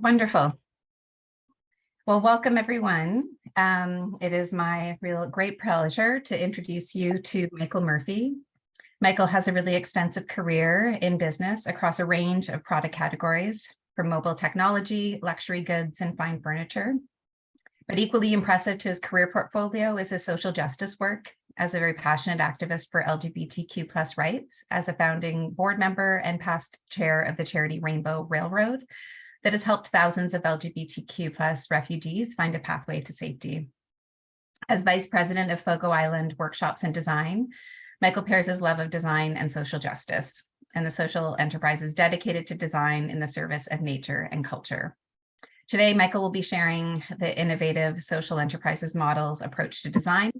Wonderful. Well, welcome everyone. It is my real great pleasure to introduce you to Michael Murphy. Michael has a really extensive career in business across a range of product categories, from mobile technology, luxury goods, and fine furniture. But equally impressive to his career portfolio is his social justice work as a very passionate activist for LGBTQ+ rights, as a founding board member and past chair of the charity Rainbow Railroad, that has helped thousands of LGBTQ+ refugees find a pathway to safety. As vice president of Foco Island Workshops and Design, Michael pairs his love of design and social justice, and the social enterprise is dedicated to design in the service of nature and culture. Today, Michael will be sharing the innovative social enterprises model's approach to design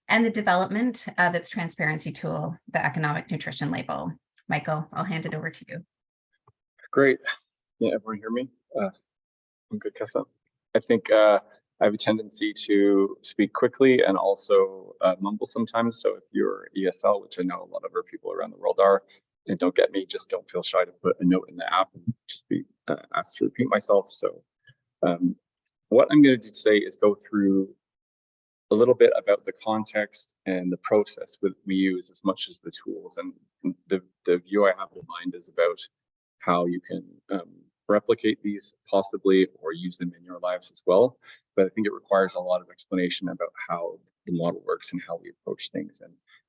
and the development of its transparency tool, the economic nutrition label. Michael, I'll hand it over to you. Great. Yeah, everyone hear me? I'm good, Kessa. I think I have a tendency to speak quickly and also mumble sometimes. So if you're ESL, which I know a lot of our people around the world are, and don't get me, just don't feel shy to put a note in the app and just be asked to repeat myself. So what I'm going to do today is go through a little bit about the context and the process that we use as much as the tools. And the view I have in mind is about how you can replicate these possibly or use them in your lives as well. But I think it requires a lot of explanation about how the model works and how we approach things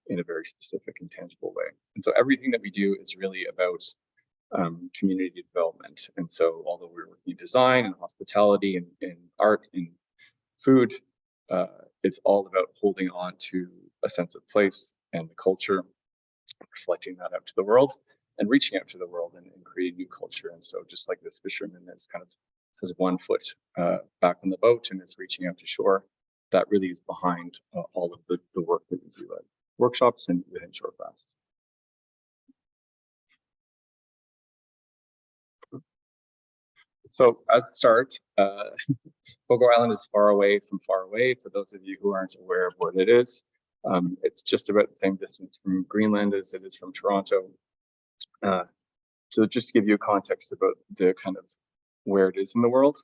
in a very specific and tangible way. And so everything that we do is really about community development. And so although we're working in design and hospitality and art and food, it's all about holding on to a sense of place and the culture, reflecting that out to the world and reaching out to the world and creating new culture. And so just like this fisherman is kind of has one foot back on the boat and is reaching out to shore, that really is behind all of the work that we do at workshops and within ShoreFast. So as a start, Fogo Island is far away from far away. For those of you who aren't aware of what it is, it's just about the same distance from Greenland as it is from Toronto. So just to give you a context about the kind of where it is in the world.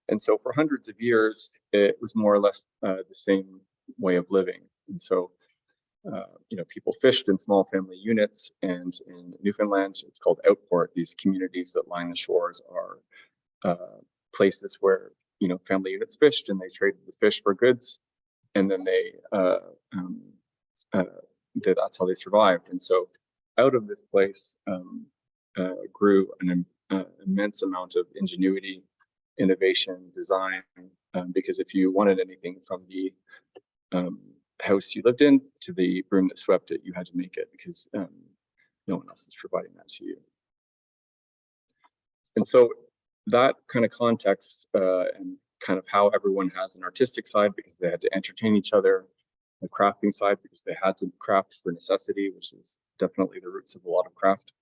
And so for hundreds of years, it was more or less the same way of living. And so, people fished in small family units, and in Newfoundland, it's called outport. These communities that line the shores are places where, family units fished and they traded the fish for goods. And then that's how they survived. And so out of this place grew an immense amount of ingenuity, innovation, design, because if you wanted anything from the house you lived in to the broom that swept it, you had to make it because no one else is providing that to you. And so that kind of context and kind of how everyone has an artistic side because they had to entertain each other, the crafting side because they had to craft for necessity, which is definitely the roots of a lot of craft,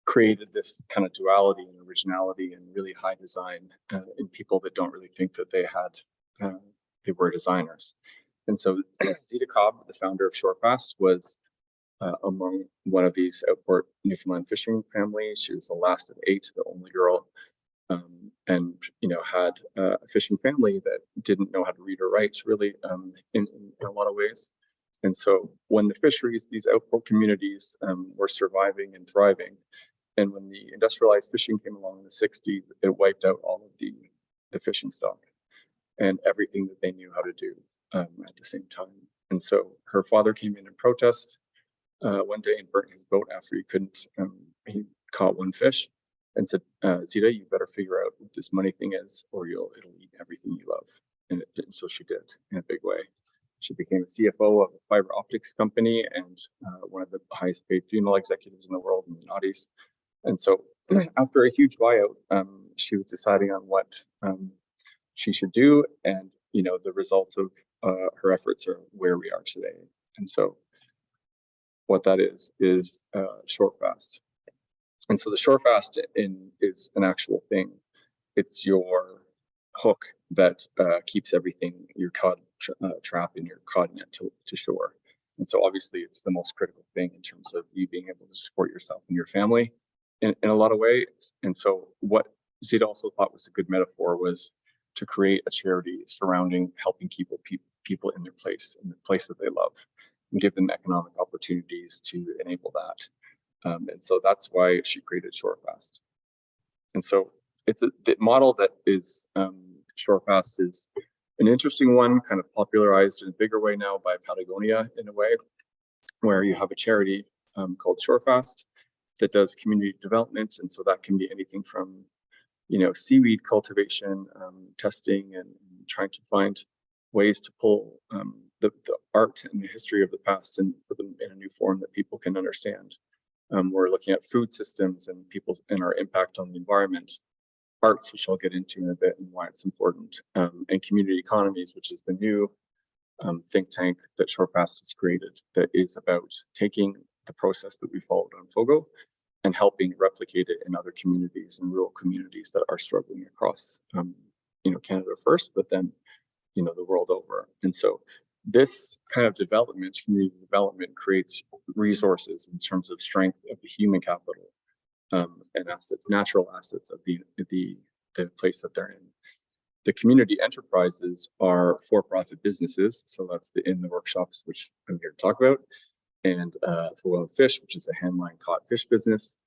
created this kind of duality and originality and really high design in people that don't really think that they were designers. And so Zita Cobb, the founder of ShoreFast, was among one of these outport Newfoundland fishing families. She was the last of 8, the only girl, and had a fishing family that didn't know how to read or write really in a lot of ways. And so when the fisheries, these outport communities were surviving and thriving, and when the industrialized fishing came along in the 60s, it wiped out all of the fishing stock and everything that they knew how to do at the same time. And so her father came in and protest one day and burnt his boat after he caught one fish and said, Zita, you better figure out what this money thing is or it'll eat everything you love. And so she did in a big way. She became a CFO of a fiber optics company and one of the highest paid female executives in the world in the noughties. And so after a huge buyout, she was deciding on what she should do. And, the result of her efforts are where we are today. And so what that is ShoreFast. And so the ShoreFast is an actual thing. It's your hook that keeps everything, your cod trap and your cod net to shore. And so obviously it's the most critical thing in terms of you being able to support yourself and your family in a lot of ways. And so what Zita also thought was a good metaphor was to create a charity surrounding helping people in the place that they love, and give them economic opportunities to enable that. And so that's why she created ShoreFast. And so it's the model that is ShoreFast is an interesting one, kind of popularized in a bigger way now by Patagonia in a way, where you have a charity called ShoreFast that does community development. And so that can be anything from, seaweed cultivation, testing, and trying to find ways to pull the art and the history of the past and put them in a new form that people can understand. We're looking at food systems and our impact on the environment, arts, which I'll get into in a bit and why it's important, and community economies, which is the new think tank that ShoreFast has created that is about taking the process that we followed on Foco and helping replicate it in other communities and rural communities that are struggling across, Canada first, but then, the world over. And so this kind of development, community development, creates resources in terms of strength of the human capital and assets, natural assets of the place that they're in. The community enterprises are for-profit businesses, so that's in the workshops, which I'm here to talk about, and Foco Fish, which is a hand-line caught fish business.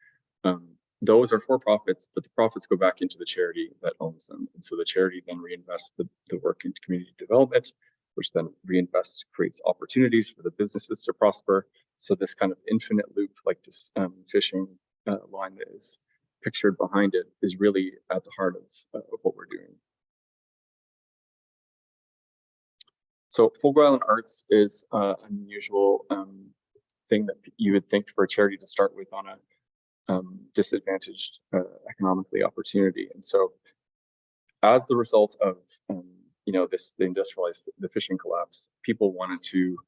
Those are for-profits, but the profits go back into the charity that owns them. And so the charity then reinvests the work into community development, which then reinvests, creates opportunities for the businesses to prosper. So this kind of infinite loop, like this fishing line that is pictured behind it, is really at the heart of what we're doing. So Fogo Island Arts is an unusual thing that you would think for a charity to start with on a disadvantaged economically opportunity. And so as the result of the fishing collapse, people wanted to,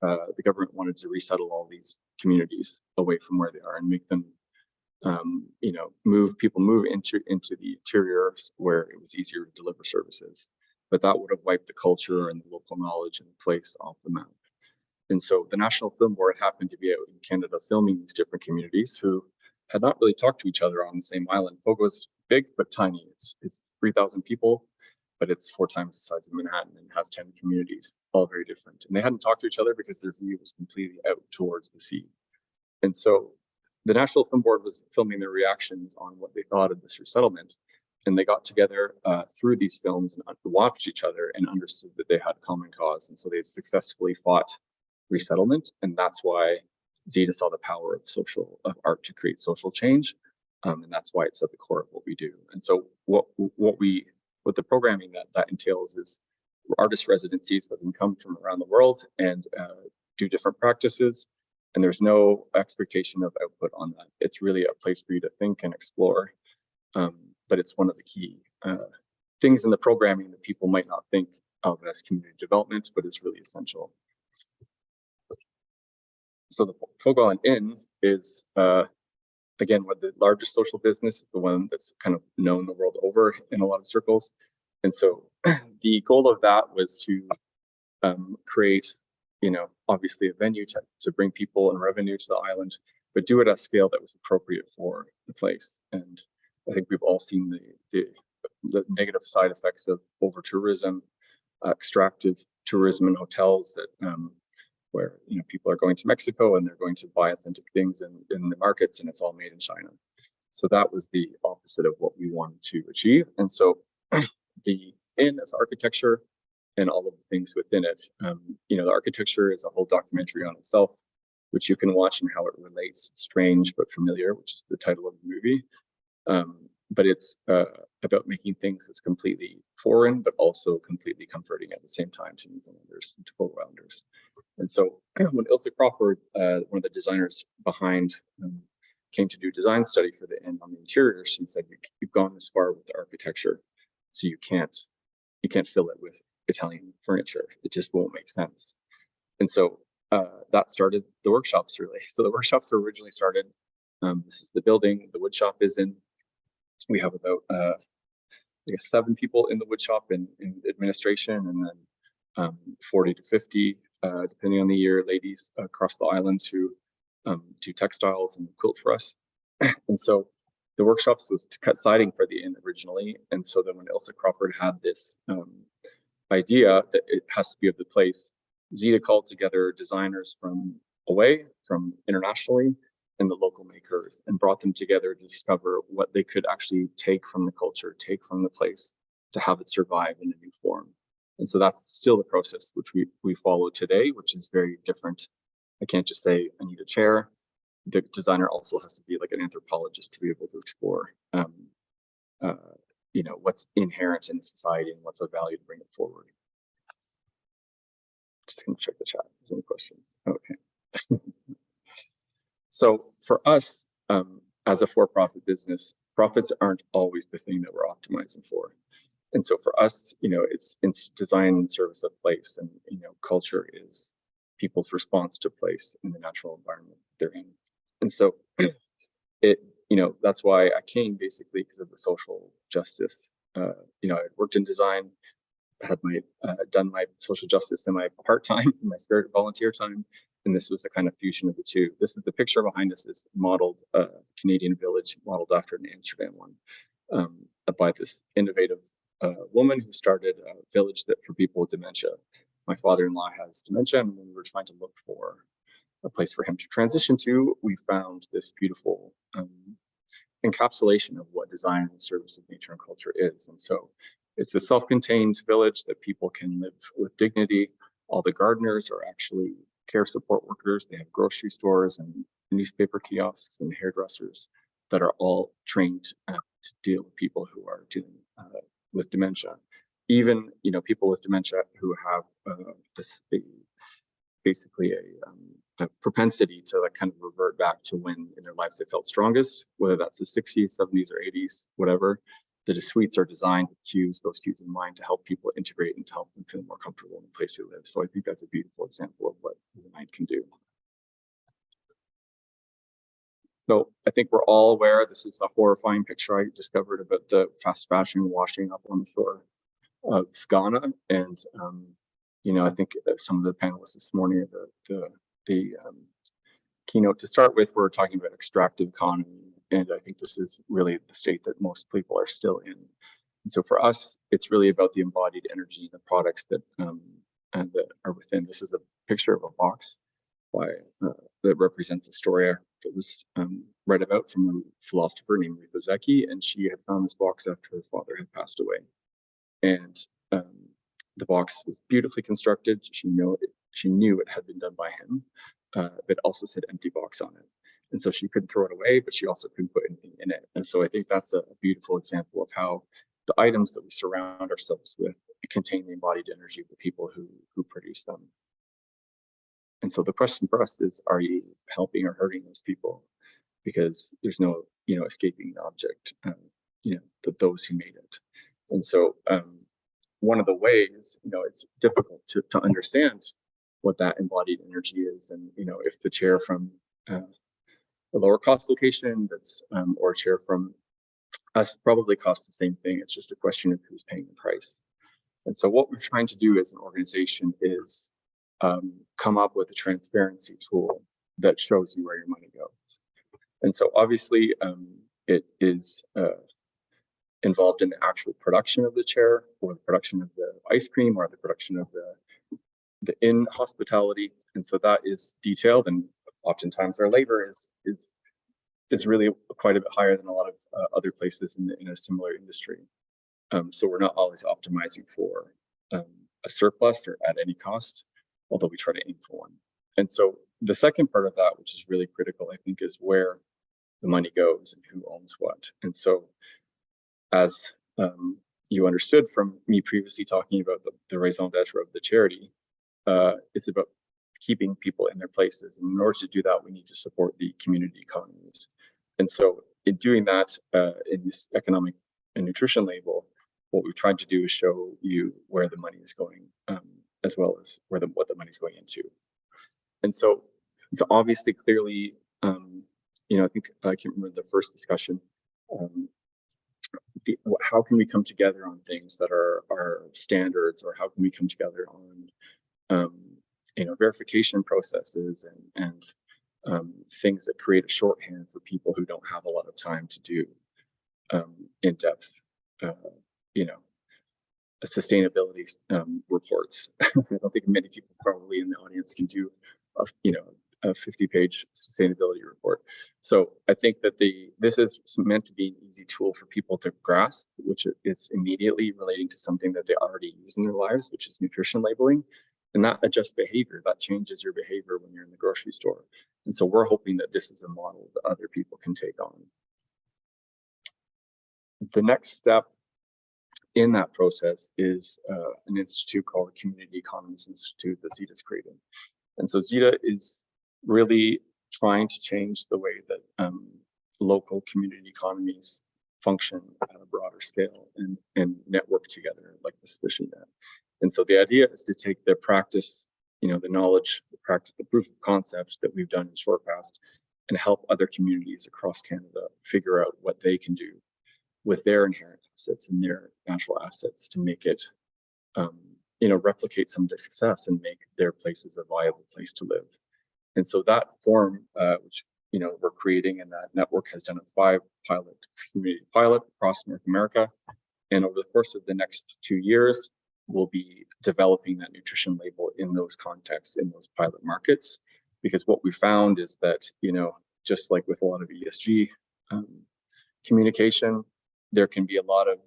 the government wanted to resettle all these communities away from where they are and make them, move into the interiors where it was easier to deliver services. But that would have wiped the culture and the local knowledge and place off the map. And so the National Film Board happened to be out in Canada filming these different communities who had not really talked to each other on the same island. Fogo's big but tiny. It's 3,000 people, but it's 4 times the size of Manhattan and has 10 communities, all very different. And they hadn't talked to each other because their view was completely out towards the sea. And so the National Film Board was filming their reactions on what they thought of this resettlement. And they got together through these films and watched each other and understood that they had a common cause. And so they successfully fought resettlement. And that's why Zita saw the power of art to create social change. And that's why it's at the core of what we do. And so what the programming that entails is artist residencies that can come from around the world and do different practices. And there's no expectation of output on that. It's really a place for you to think and explore. But it's one of the key things in the programming that people might not think of as community development, but it's really essential. So the Foco Island Inn is, again, one of the largest social business, the one that's kind of known the world over in a lot of circles. And so the goal of that was to create, obviously a venue to bring people and revenue to the island, but do it at a scale that was appropriate for the place. And I think we've all seen the negative side effects of over tourism, extractive tourism in hotels that where people are going to Mexico and they're going to buy authentic things in the markets and it's all made in China. So that was the opposite of what we wanted to achieve. And so the inn as architecture and all of the things within it, the architecture is a whole documentary on itself, which you can watch and how it relates Strange but Familiar, which is the title of the movie. But it's about making things that's completely foreign, but also completely comforting at the same time to New Zealanders and to Foco Islanders. And so when Ilse Crawford, one of the designers behind, came to do design study for the inn on the interior, she said, "You've gone this far with the architecture, so you can't fill it with Italian furniture. It just won't make sense." And so that started the workshops, really. So the workshops were originally started. This is the building the wood shop is in. We have about 7 people in the wood shop in administration, and then 40 to 50, depending on the year, ladies across the islands who do textiles and quilt for us. And so the workshops was to cut siding for the inn originally. And so then when Ilse Crawford had this idea that it has to be of the place, Zita called together designers from away, from internationally, and the local makers, and brought them together to discover what they could actually take from the culture, take from the place, to have it survive in a new form. And so that's still the process which we follow today, which is very different. I can't just say I need a chair. The designer also has to be like an anthropologist to be able to explore you know, what's inherent in society and what's of value to bring it forward. Just gonna check the chat if there's any questions. Okay. So for us, as a for-profit business, profits aren't always the thing that we're optimizing for. And so for us, you know, it's design and service of place, and you know, culture is people's response to place in the natural environment they're in. And so it, you know, that's why I came basically because of the social justice. You know, I worked in design, had my done my social justice in my part-time, in my spare volunteer time, and this was the kind of fusion of the two. This is the picture behind us is modeled Canadian village, modeled after an Amsterdam one, by this innovative woman who started a village that for people with dementia. My father-in-law has dementia, and when we were trying to look for a place for him to transition to, we found this beautiful encapsulation of what design and service of nature and culture is. And so it's a self-contained village that people can live with dignity. All the gardeners are actually care support workers. They have grocery stores and newspaper kiosks and hairdressers that are all trained to deal with people who are dealing with dementia. Even, you know, people with dementia who have basically a propensity to like kind of revert back to when in their lives they felt strongest, whether that's the 60s, 70s, or 80s, whatever. The suites are designed with cues, those cues in mind, to help people integrate and to help them feel more comfortable in the place they live. So I think that's a beautiful example of what design can do. So I think we're all aware this is a horrifying picture I discovered about the fast fashion washing up on the shore of Ghana. And you know, I think some of the panelists this morning, the keynote to start with, we're talking about extractive economy, and I think this is really the state that most people are still in. And so for us, it's really about the embodied energy, the products that and that are within. This is a picture of a box by that represents a story that was read about from a philosopher named Rita Zeki, and she had found this box after her father had passed away. And the box was beautifully constructed. She knew it had been done by him, but also said empty box on it. And so she couldn't throw it away, but she also couldn't put anything in it. And so I think that's a beautiful example of how the items that we surround ourselves with contain the embodied energy of the people who produce them. And so the question for us is, are you helping or hurting those people? Because there's no, you know, escaping the object, you know, those who made it. And so one of the ways, you know, it's difficult to understand what that embodied energy is. And, you know, if the chair from a lower cost location that's or a chair from us probably costs the same thing. It's just a question of who's paying the price. And so what we're trying to do as an organization is come up with a transparency tool that shows you where your money goes. And so obviously it is involved in the actual production of the chair, or the production of the ice cream, or the production of the inn hospitality. And so that is detailed, and oftentimes our labor is really quite a bit higher than a lot of other places in a similar industry. So we're not always optimizing for a surplus or at any cost, although we try to aim for one. And so the second part of that, which is really critical, I think, is where the money goes and who owns what. And so as you understood from me previously talking about the raison d'etre of the charity, it's about keeping people in their places. And in order to do that, we need to support the community economies. And so in doing that, in this economic and nutrition label, what we've tried to do is show you where the money is going, as well as what the money is going into. And so it's obviously clearly, you know, I think I can't remember the first discussion. How can we come together on things that are standards, or how can we come together on you know, verification processes and things that create a shorthand for people who don't have a lot of time to do in-depth, you know, sustainability reports. I don't think many people probably in the audience can do, a 50-page sustainability report. So I think that this is meant to be an easy tool for people to grasp, which is immediately relating to something that they already use in their lives, which is nutrition labeling. And that adjusts behavior, that changes your behavior when you're in the grocery store. And so we're hoping that this is a model that other people can take on. The next step in that process is an institute called the Community Economies Institute that Zita's created. And so Zita is really trying to change the way that local community economies function at a broader scale and network together like this fishing net. And so the idea is to take the practice, the knowledge, the practice, the proof of concepts that we've done in ShoreFast and help other communities across Canada figure out what they can do with their inherent assets and their natural assets to make it, replicate some of their success and make their places a viable place to live. And so that forum, which we're creating, and that network has done a 5-pilot community pilot across North America. And over the course of the next 2 years, we'll be developing that nutrition label in those contexts, in those pilot markets. Because what we found is that, just like with a lot of ESG communication, there can be a lot of,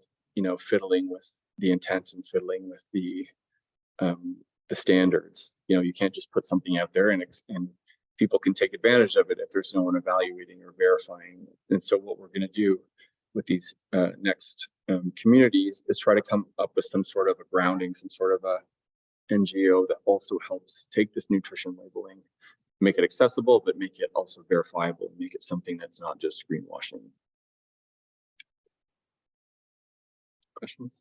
fiddling with the intent and fiddling with the standards. You can't just put something out there and people can take advantage of it if there's no one evaluating or verifying. And so what we're going to do with these next communities is try to come up with some sort of a grounding, some sort of a NGO that also helps take this nutrition labeling, make it accessible, but make it also verifiable, make it something that's not just greenwashing. Questions?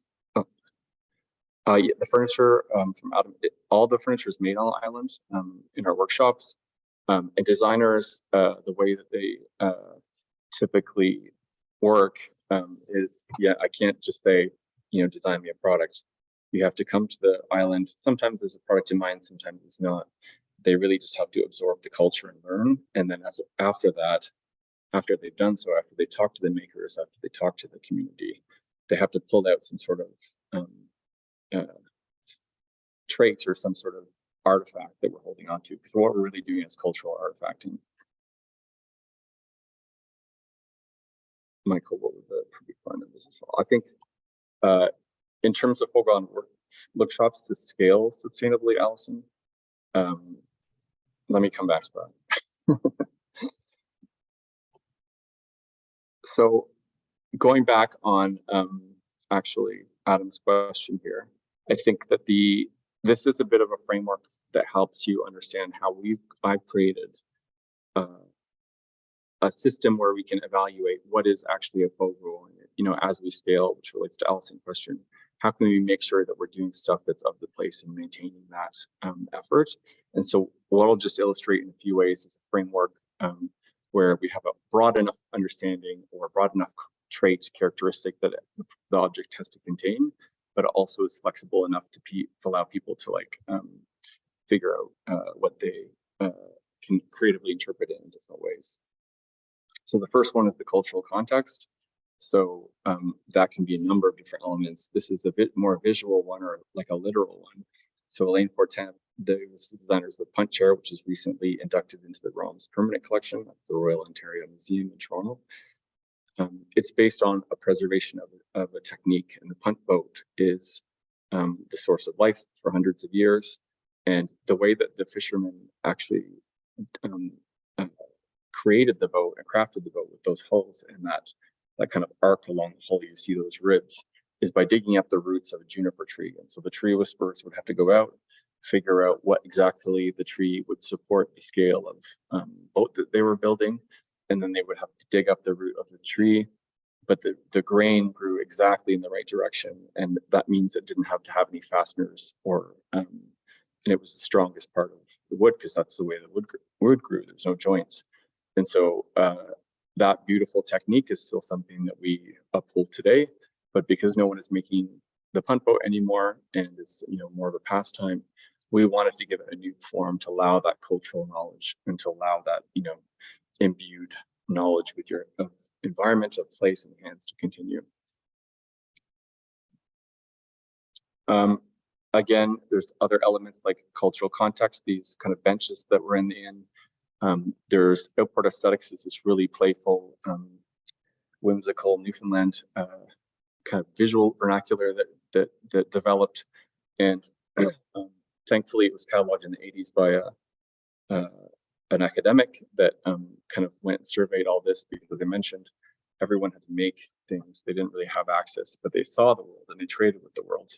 Yeah, the furniture from Adam, all the furniture is made on the island in our workshops. And designers, the way that they typically work is, I can't just say, design me a product. You have to come to the island. Sometimes there's a product in mind, sometimes it's not. They really just have to absorb the culture and learn. And then after they've done so, after they talk to the makers, after they talk to the community, they have to pull out some sort of trait or some sort of artifact that we're holding on to, because what we're really doing is cultural artifacting. Michael, what was the pretty fun of this as well? I think in terms of Foco workshops to scale sustainably, Allison, let me come back to that. So going back on actually Adam's question here, I think that this is a bit of a framework that helps you understand how I've created a system where we can evaluate what is actually a Foco, as we scale, which relates to Allison's question. How can we make sure that we're doing stuff that's of the place and maintaining that effort? And so what I'll just illustrate in a few ways is a framework where we have a broad enough understanding or a broad enough trait characteristic that the object has to contain, but also is flexible enough to allow people to figure out what they can creatively interpret it in different ways. So the first one is the cultural context. So that can be a number of different elements. This is a bit more visual one, or like a literal one. So Elaine Fortin, the designers of the punt chair, which is recently inducted into the ROM's permanent collection. That's the Royal Ontario Museum in Toronto. It's based on a preservation of a technique, and the punt boat is the source of life for hundreds of years. And the way that the fishermen actually created the boat and crafted the boat with those hulls and that kind of arc along the hull, you see those ribs, is by digging up the roots of a juniper tree. And so the tree whisperers would have to go out, figure out what exactly the tree would support the scale of boat that they were building. And then they would have to dig up the root of the tree, but the grain grew exactly in the right direction. And that means it didn't have to have any fasteners and it was the strongest part of the wood because that's the way the wood grew. There's no joints. And so that beautiful technique is still something that we uphold today, but because no one is making the punt boat anymore and it's more of a pastime, we wanted to give it a new form to allow that cultural knowledge and to allow that imbued knowledge with environment, a place, and hands to continue. Again, there's other elements like cultural context, these kind of benches that were in the inn. There's outboard aesthetics, this is really playful, whimsical Newfoundland kind of visual vernacular that developed, and thankfully it was cataloged in the 80s by an academic that kind of went and surveyed all this, because as I mentioned, everyone had to make things. They didn't really have access, but they saw the world and they traded with the world.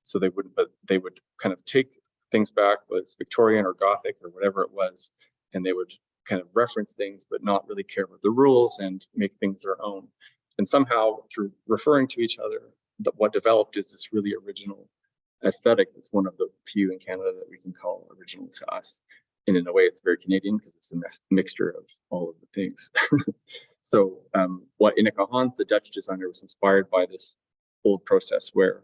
So they would kind of take things back, whether it's Victorian or Gothic or whatever it was, and they would kind of reference things, but not really care about the rules and make things their own. And somehow through referring to each other, what developed is this really original aesthetic. It's one of the few in Canada that we can call original to us. And in a way, it's very Canadian because it's a mixture of all of the things. So what Ineke Hans, the Dutch designer, was inspired by this old process where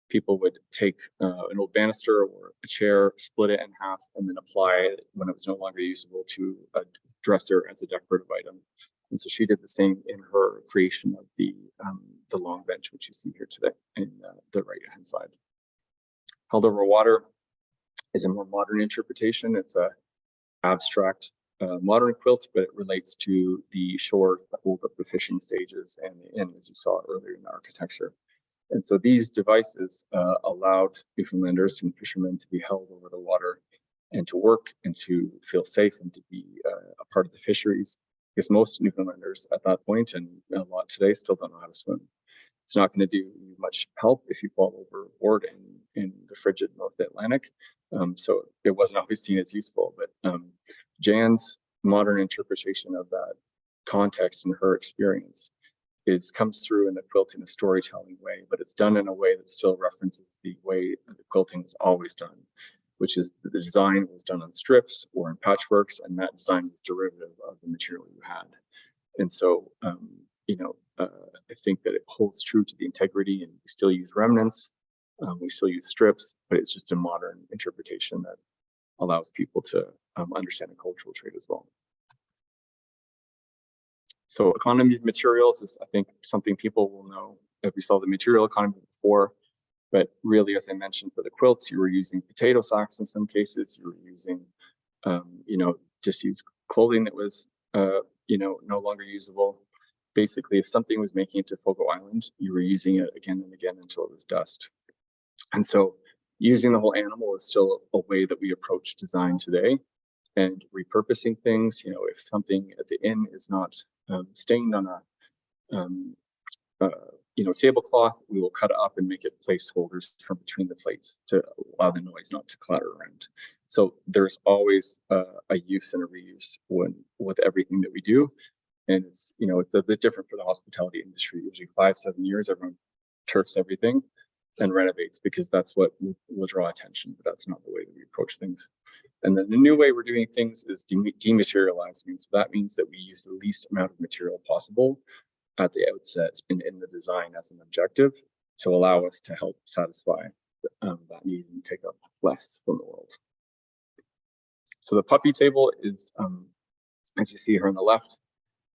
people would take an old banister or a chair, split it in half, and then apply it when it was no longer usable to a dresser as a decorative item. And so she did the same in her creation of the long bench, which you see here today in the right-hand side. Held Over Water is a more modern interpretation. It's a abstract modern quilt, but it relates to the shore that hold up the fishing stages and the inn, as you saw earlier in the architecture. And so these devices allowed Newfoundlanders and fishermen to be held over the water and to work and to feel safe and to be a part of the fisheries, because most Newfoundlanders at that point, and a lot today, still don't know how to swim. It's not going to do you much help if you fall overboard in the frigid North Atlantic. So it wasn't always seen as useful, but Jan's modern interpretation of that context and her experience comes through in the quilt in a storytelling way, but it's done in a way that still references the way that the quilting was always done, which is the design was done on strips or in patchworks, and that design was derivative of the material you had. And so, I think that it holds true to the integrity, and we still use remnants, we still use strips, but it's just a modern interpretation that allows people to understand the cultural trait as well. So economy of materials is, I think, something people will know if we saw the material economy before, but really, as I mentioned, for the quilts, you were using potato sacks in some cases, you were using, just used clothing that was, no longer usable. Basically, if something was making it to Foco Island, you were using it again and again until it was dust. And so using the whole animal is still a way that we approach design today. And repurposing things, if something at the inn is not stained on a tablecloth, we will cut it up and make it placeholders from between the plates to allow the noise not to clatter around. So there's always a use and a reuse with everything that we do. And it's a bit different for the hospitality industry. Usually 5-7 years, everyone turfs everything and renovates because that's what will draw attention, but that's not the way that we approach things. And then the new way we're doing things is dematerializing. So that means that we use the least amount of material possible at the outset and in the design as an objective to allow us to help satisfy that need and take up less from the world. So the puppy table is, as you see here on the left,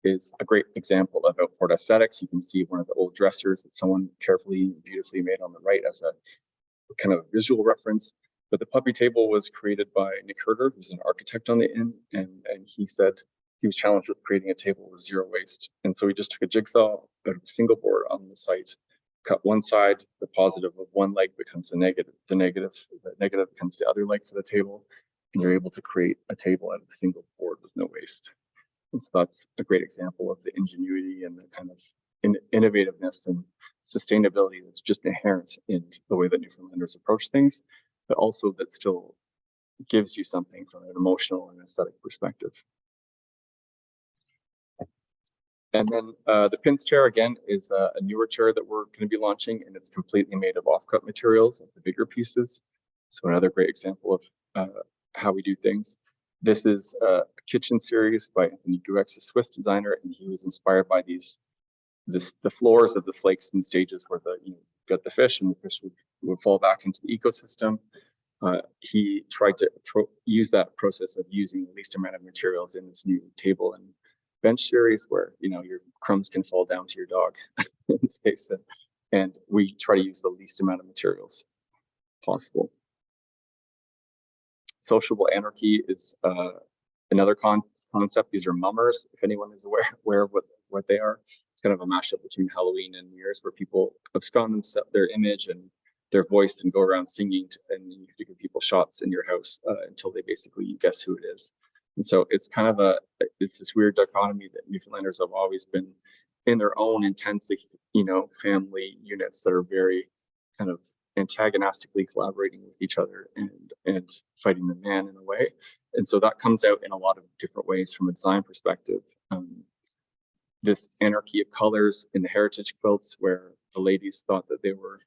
is a great example of outboard aesthetics. You can see one of the old dressers that someone carefully and beautifully made on the right as a kind of visual reference. But the puppy table was created by Nick Herder, who's an architect on the inn, and he said he was challenged with creating a table with zero waste. And so he just took a jigsaw out of a single board on the site, cut one side, the positive of one leg becomes the negative becomes the other leg for the table, and you're able to create a table out of a single board with no waste. And so that's a great example of the ingenuity and the kind of innovativeness and sustainability that's just inherent in the way that Newfoundlanders approach things, but also that still gives you something from an emotional and aesthetic perspective. And then the Pins chair, again, is a newer chair that we're going to be launching, and it's completely made of offcut materials of the bigger pieces. So another great example of how we do things. This is a kitchen series by Anthony Guex, a Swiss designer, and he was inspired by the floors of the flakes and stages where you got the fish, and the fish would fall back into the ecosystem. He tried to use that process of using the least amount of materials in this new table and bench series where, your crumbs can fall down to your dog in this case. And we try to use the least amount of materials possible. Sociable anarchy is another concept. These are mummers, if anyone is aware of what they are. It's kind of a mashup between Halloween and New Year's, where people abscond their image and their voice and go around singing, and you have to give people shots in your house until they basically guess who it is. And so it's kind of it's this weird dichotomy that Newfoundlanders have always been in their own intense, family units that are very kind of antagonistically collaborating with each other and fighting the man in a way. And so that comes out in a lot of different ways from a design perspective. This anarchy of colors in the heritage quilts, where the ladies thought that they were,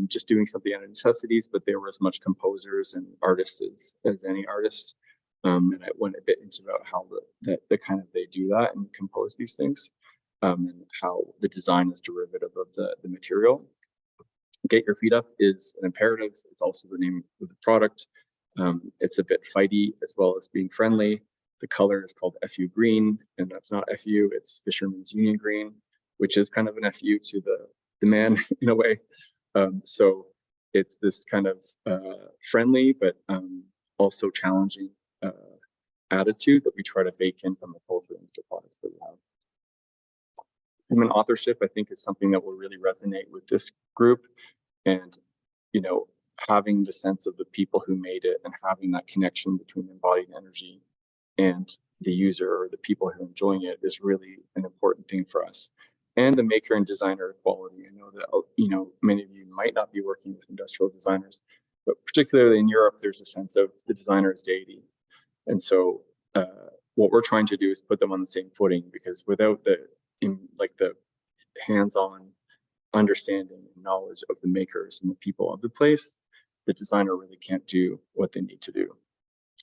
just doing something out of necessities, but they were as much composers and artists as any artist. And I went a bit into about how the kind of they do that and compose these things, and how the design is derivative of the material. Get your feet up is an imperative. It's also the name of the product. It's a bit fighty as well as being friendly. The color is called FU green, and that's not FU, it's Fisherman's Union green, which is kind of an FU to the man in a way. So it's this kind of friendly, but also challenging attitude that we try to bake in from the culture into the products that we have. Human authorship, I think, is something that will really resonate with this group. And, having the sense of the people who made it and having that connection between embodied energy and the user or the people who are enjoying it is really an important thing for us. And the maker and designer equality. I know that, many of you might not be working with industrial designers, but particularly in Europe, there's a sense of the designer as deity. And so what we're trying to do is put them on the same footing, because without the hands-on understanding and knowledge of the makers and the people of the place, the designer really can't do what they need to do.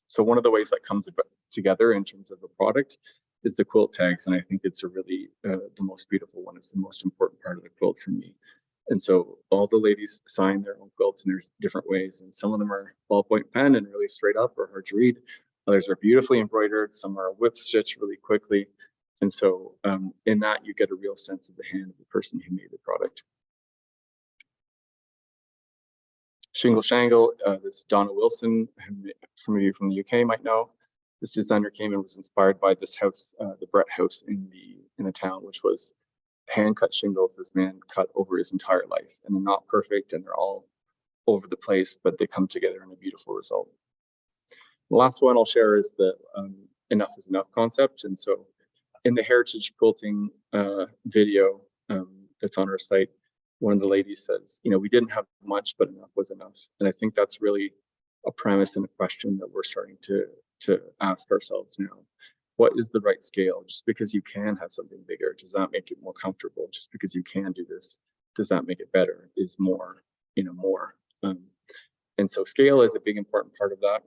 So one of the ways that comes together in terms of a product is the quilt tags, and I think it's a really the most beautiful one. It's the most important part of the quilt for me. And so all the ladies sign their own quilts, and there's different ways, and some of them are ballpoint pen and really straight up or hard to read. Others are beautifully embroidered. Some are whip stitched really quickly. And so in that, you get a real sense of the hand of the person who made the product. Shingle Shangle, this is Donna Wilson, who some of you from the UK might know. This designer came and was inspired by this house, the Brett House in the town, which was hand-cut shingles this man cut over his entire life. And they're not perfect and they're all over the place, but they come together in a beautiful result. The last one I'll share is the enough is enough concept. And so in the heritage quilting video that's on our site, one of the ladies says, we didn't have much, but enough was enough. And I think that's really a premise and a question that we're starting to ask ourselves now. What is the right scale? Just because you can have something bigger, does that make it more comfortable? Just because you can do this, does that make it better? Is more, more. And so scale is a big important part of that.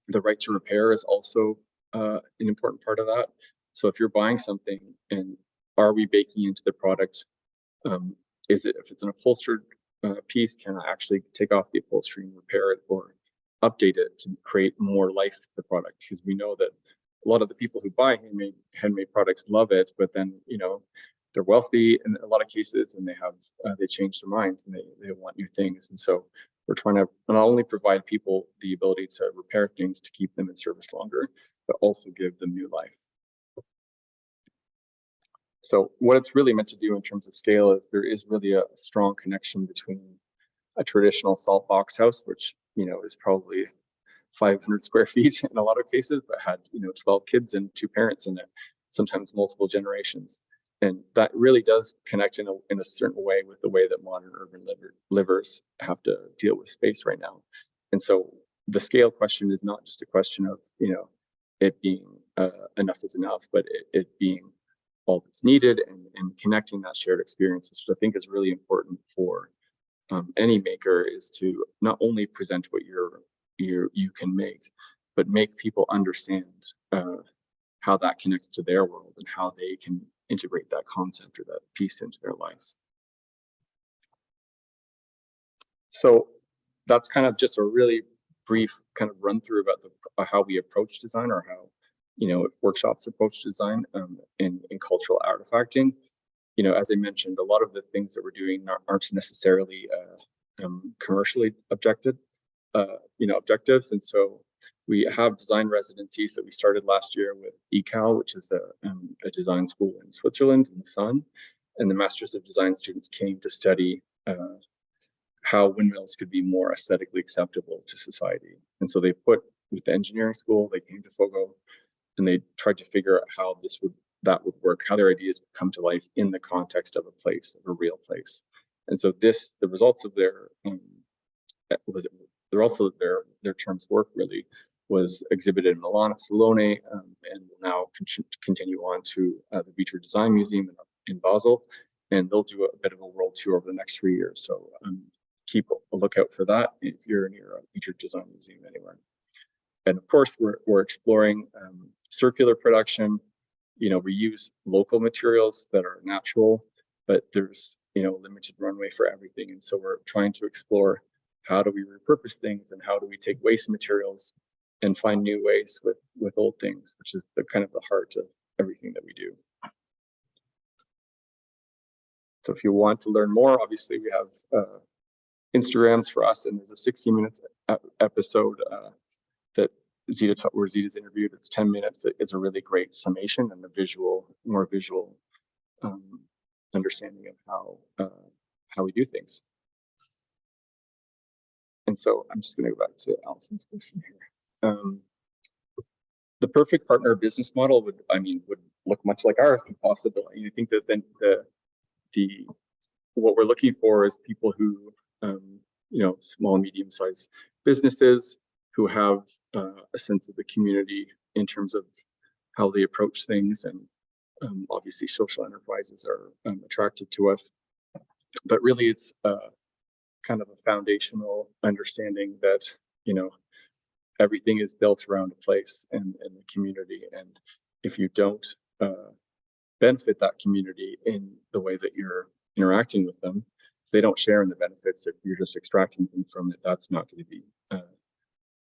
The right to repair is also an important part of that. So if you're buying something, and are we baking into the product? If it's an upholstered piece, can I actually take off the upholstery and repair it or update it to create more life to the product? Because we know that a lot of the people who buy handmade products love it, but then they're wealthy in a lot of cases, and they change their minds and they want new things. And so we're trying to not only provide people the ability to repair things to keep them in service longer, but also give them new life. So what it's really meant to do in terms of scale is there is really a strong connection between a traditional salt box house, which is probably 500 square feet in a lot of cases, but had 12 kids and 2 parents in it, sometimes multiple generations. And that really does connect in a certain way with the way that modern urban livers have to deal with space right now. And so the scale question is not just a question of it being enough is enough, but it being all that's needed, and connecting that shared experience, which I think is really important for any maker, is to not only present what you can make, but make people understand how that connects to their world and how they can integrate that concept or that piece into their lives. So that's kind of just a really brief kind of run through about how we approach design, or how workshops approach design in cultural artifacting. As I mentioned, a lot of the things that we're doing aren't necessarily commercially objectives. And so we have design residencies that we started last year with ECAL, which is a design school in Switzerland, in Lausanne. And the Masters of Design students came to study how windmills could be more aesthetically acceptable to society. And so with the engineering school, they came to Foco and they tried to figure out how that would work, how their ideas would come to life in the context of a place, of a real place. And so the results of their term's work really was exhibited in Milan, Salone, and will now continue on to the Future Design Museum in Basel. And they'll do a bit of a world tour over the next 3 years. So keep a lookout for that if you're near a Future Design Museum anywhere. And of course, we're exploring circular production. We use local materials that are natural, but there's limited runway for everything. And so we're trying to explore how do we repurpose things and how do we take waste materials and find new ways with old things, which is the heart of everything that we do. So if you want to learn more, obviously we have Instagrams for us, and there's a 60 minutes episode where Zita's interviewed. It's 10 minutes. It's a really great summation and more visual understanding of how we do things. And so I'm just going to go back to Alison's question here. The perfect partner business model would look much like ours if possible. I think that then what we're looking for is people who, small and medium-sized businesses who have a sense of the community in terms of how they approach things, and obviously social enterprises are attractive to us. But really, it's kind of a foundational understanding that everything is built around a place and the community, and if you don't benefit that community in the way that you're interacting with them, if they don't share in the benefits, if you're just extracting things from it, that's not going to be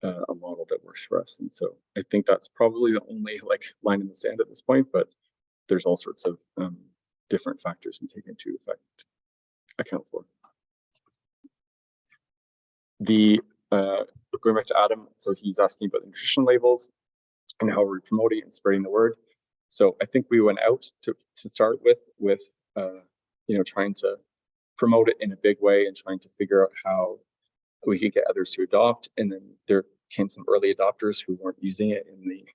a model that works for us. And so I think that's probably the only line in the sand at this point, but there's all sorts of different factors we take into account for. Going back to Adam, so he's asking about the nutrition labels and how we're promoting and spreading the word. So I think we went out to start with trying to promote it in a big way and trying to figure out how we could get others to adopt. And then there came some early adopters who weren't using it in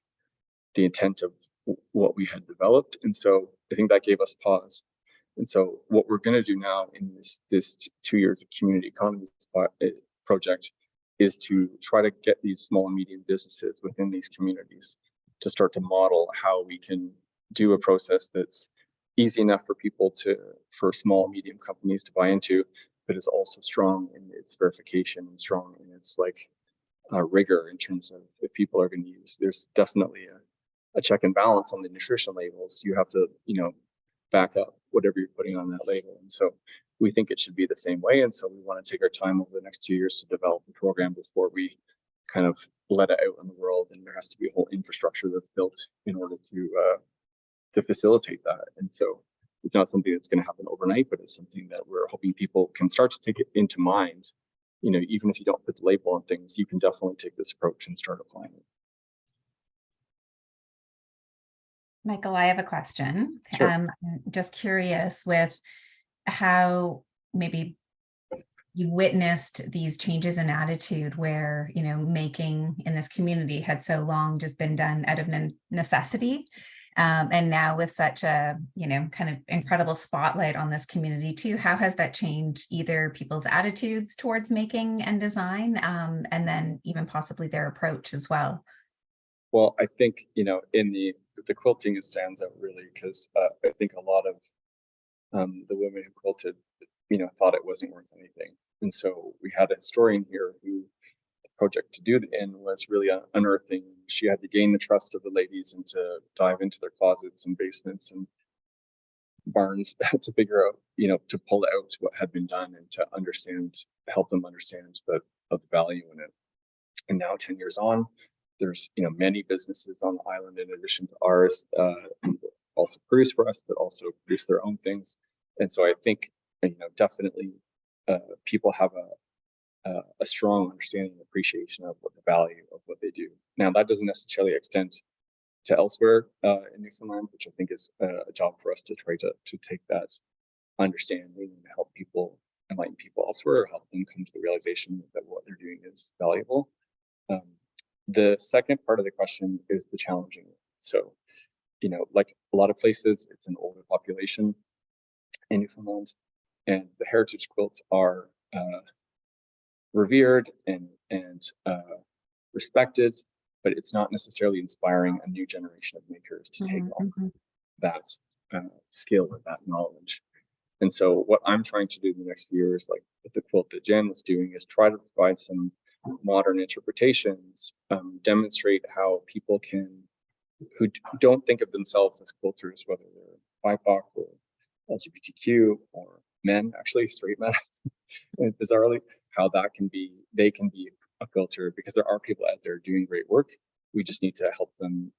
the intent of what we had developed. And so I think that gave us pause. And so what we're going to do now in this 2 years of community economy project is to try to get these small and medium businesses within these communities to start to model how we can do a process that's easy enough for small and medium companies to buy into, but is also strong in its verification and strong in its rigor in terms of if people are going to use. There's definitely a check and balance on the nutrition labels. You have to back up whatever you're putting on that label, and so we think it should be the same way. And so we want to take our time over the next 2 years to develop the program before we kind of let it out in the world. And there has to be a whole infrastructure that's built in order to facilitate that. And so it's not something that's going to happen overnight, but it's something that we're hoping people can start to take it into mind. Even if you don't put the label on things, you can definitely take this approach and start applying it. Michael, I have a question. Sure. I'm just curious with how maybe you witnessed these changes in attitude where, making in this community had so long just been done out of necessity. And now with such a, kind of incredible spotlight on this community too, how has that changed either people's attitudes towards making and design, and then even possibly their approach as well? Well, I think, in the quilting stands out really because I think a lot of the women who quilted, thought it wasn't worth anything. And so we had a historian here who the project to do it in was really unearthing. She had to gain the trust of the ladies and to dive into their closets and basements and barns to figure out, to pull out what had been done and to help them understand of the value in it. And now 10 years on, there's many businesses on the island in addition to ours, and also produce for us, but also produce their own things. And so I think definitely people have a strong understanding and appreciation of what the value of what they do. Now that doesn't necessarily extend to elsewhere in Newfoundland, which I think is a job for us to try to take that understanding and help people, enlighten people elsewhere, or help them come to the realization that what they're doing is valuable. The second part of the question is the challenging. So, like a lot of places, it's an older population in Newfoundland, and the heritage quilts are revered and respected, but it's not necessarily inspiring a new generation of makers to take on that skill or that knowledge. And so what I'm trying to do in the next few years, like with the quilt that Jen was doing, is try to provide some modern interpretations, demonstrate how people who don't think of themselves as quilters, whether they're BIPOC or LGBTQ or men, actually straight men, and bizarrely, how they can be a quilter, because there are people out there doing great work. We just need to help them,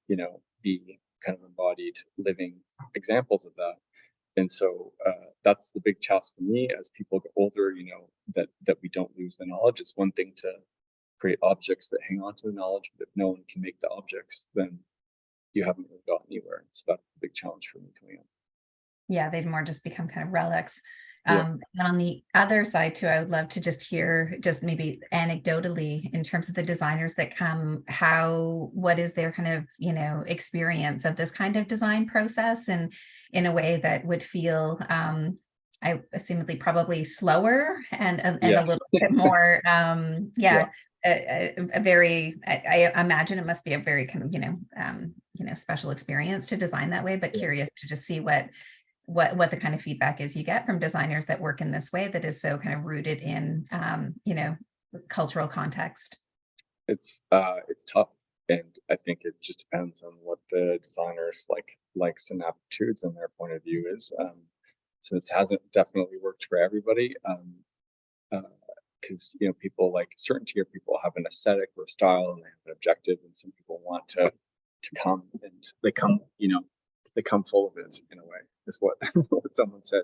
be kind of embodied living examples of that. And so that's the big task for me as people get older, that we don't lose the knowledge. It's one thing to create objects that hang on to the knowledge, but if no one can make the objects, then you haven't really got anywhere. So that's a big challenge for me coming up. Yeah, they'd more just become kind of relics. Yeah. And on the other side too, I would love to just hear, just maybe anecdotally, in terms of the designers that come, what is their kind of, experience of this kind of design process, and in a way that would feel, I assumedly probably slower and a little bit more, a very, I imagine it must be a very kind of, special experience to design that way, but curious to just see what the kind of feedback is you get from designers that work in this way that is so kind of rooted in, cultural context. It's tough. And I think it just depends on what the designer's likes and aptitudes and their point of view is. So this hasn't definitely worked for everybody. Because people like certainty, or people have an aesthetic or a style and they have an objective, and some people want to come, and they come full of it in a way, is what what someone said.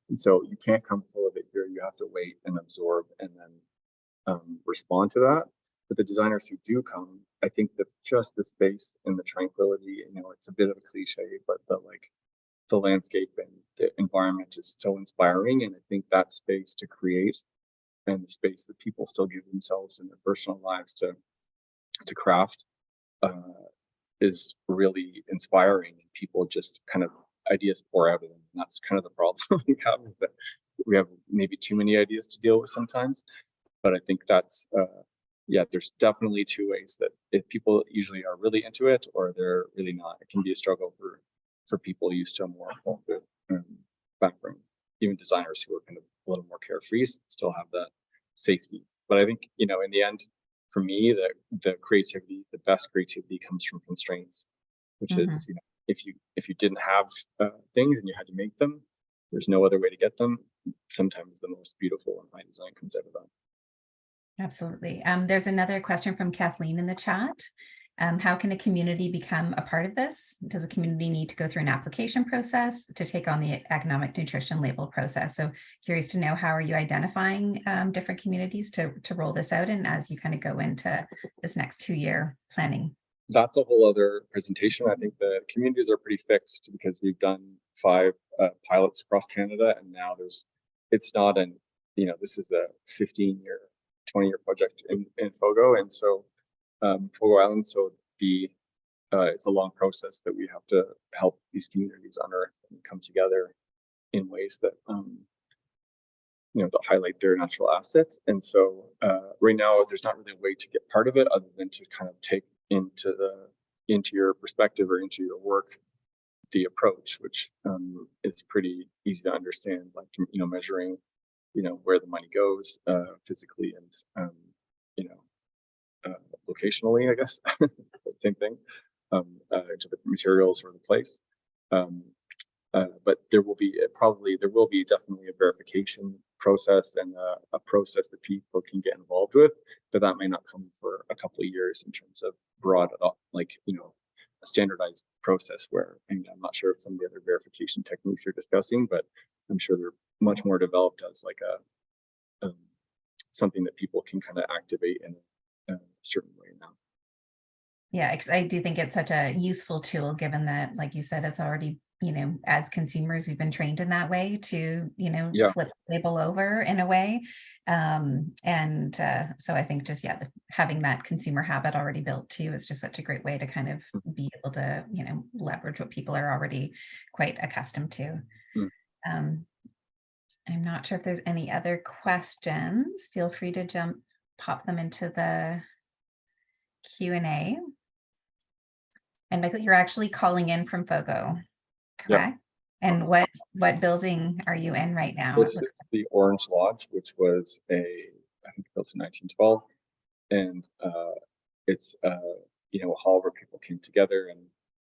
And so you can't come full of it here. You have to wait and absorb and then respond to that. But the designers who do come, I think that just the space and the tranquility, it's a bit of a cliche, but the landscape and the environment is so inspiring. And I think that space to create, and the space that people still give themselves in their personal lives to craft, is really inspiring. And people just kind of, ideas pour out of them. And that's kind of the problem we have, is that we have maybe too many ideas to deal with sometimes. But I think that's there's definitely two ways that if people usually are really into it or they're really not. It can be a struggle for people used to a more formative background. Even designers who are kind of a little more carefree still have that safety. But I think, in the end, for me, the creativity, the best creativity comes from constraints, which is, if you didn't have things and you had to make them, there's no other way to get them. Sometimes the most beautiful and high design comes out of that. Absolutely. There's another question from Kathleen in the chat. How can a community become a part of this? Does a community need to go through an application process to take on the economic nutrition label process? So curious to know, how are you identifying different communities to roll this out in as you kind of go into this next 2-year planning? That's a whole other presentation. I think the communities are pretty fixed because we've done 5 pilots across Canada, and now it's not this is a 15-year, 20-year project in Fogo, and so Fogo Island. So it's a long process that we have to help these communities unearth and come together in ways that that highlight their natural assets. And so right now, there's not really a way to get part of it other than to kind of take into your perspective or into your work the approach, which is pretty easy to understand, like measuring where the money goes physically and locationally, I guess. Same thing, to the materials or the place. But there will be definitely a verification process and a process that people can get involved with, but that may not come for a couple of years in terms of broad, like, a standardized process where, and I'm not sure if some of the other verification techniques you're discussing, but I'm sure they're much more developed as like something that people can kind of activate in a certain way now. Yeah, because I do think it's such a useful tool, given that, like you said, it's already, as consumers, we've been trained in that way to, Yeah. flip the label over in a way. So I think just, having that consumer habit already built too is just such a great way to kind of be able to, leverage what people are already quite accustomed to. Mm. I'm not sure if there's any other questions. Feel free to pop them into the Q&A. And Michael, you're actually calling in from Foco, correct? Yeah. And what building are you in right now? This is the Orange Lodge, which was I think built in 1912, and it's a hall where people came together, and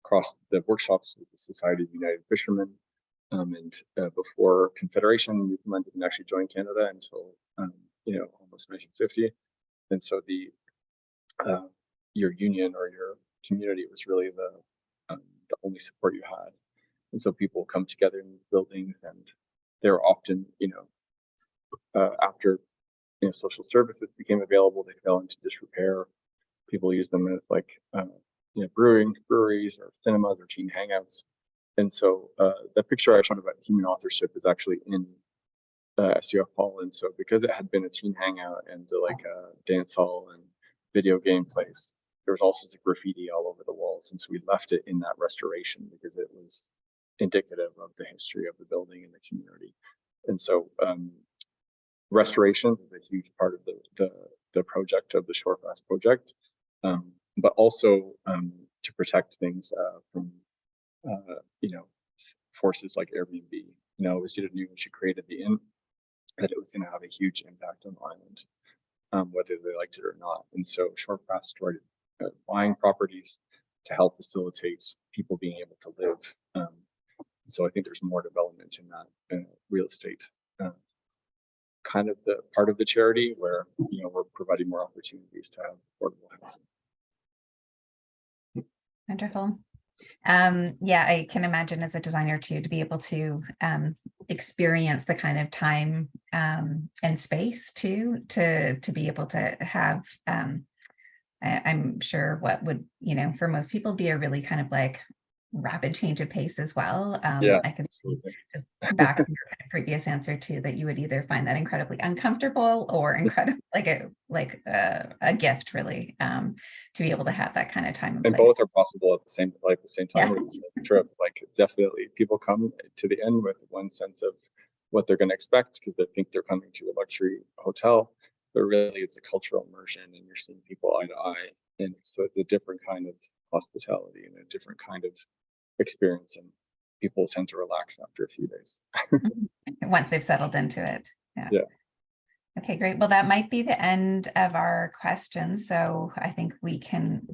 across the workshops was the Society of United Fishermen. And before Confederation, Newfoundland didn't actually join Canada until almost 1950, and so your union or your community was really the only support you had. And so people come together in buildings, and they're often, after social services became available, they fell into disrepair. People use them as like breweries or cinemas or teen hangouts. And so the picture I showed about human authorship is actually in SUF Hall. And so because it had been a teen hangout and like a dance hall and video game place, there was all sorts of graffiti all over the walls. And so we left it in that restoration because it was indicative of the history of the building and the community. And so restoration is a huge part of the project of the Shorefast project, but also to protect things from forces like Airbnb. It was Zita knew when she created the inn that it was going to have a huge impact on the island, whether they liked it or not. And so Shorefast started buying properties to help facilitate people being able to live. So I think there's more development in that real estate kind of the part of the charity where we're providing more opportunities to have affordable housing. Wonderful. I can imagine as a designer too, to be able to experience the kind of time and space too, to be able to have, I'm sure what would, for most people be a really kind of like rapid change of pace as well. I can just back to your kind of previous answer too, that you would either find that incredibly uncomfortable or incredible, like a gift really, to be able to have that kind of time and place. Both are possible at the same time. Yeah. It's a trip. Like definitely people come to the end with one sense of what they're going to expect because they think they're coming to a luxury hotel, but really it's a cultural immersion and you're seeing people eye to eye, and so it's a different kind of hospitality and a different kind of experience, and people tend to relax after a few days. Once they've settled into it. Yeah. Okay, great. Well, that might be the end of our questions. So I think we can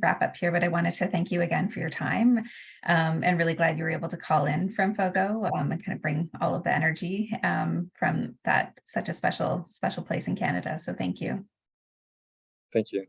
wrap up here, but I wanted to thank you again for your time, and really glad you were able to call in from Foco and kind of bring all of the energy from that such a special place in Canada. So thank you. Thank you.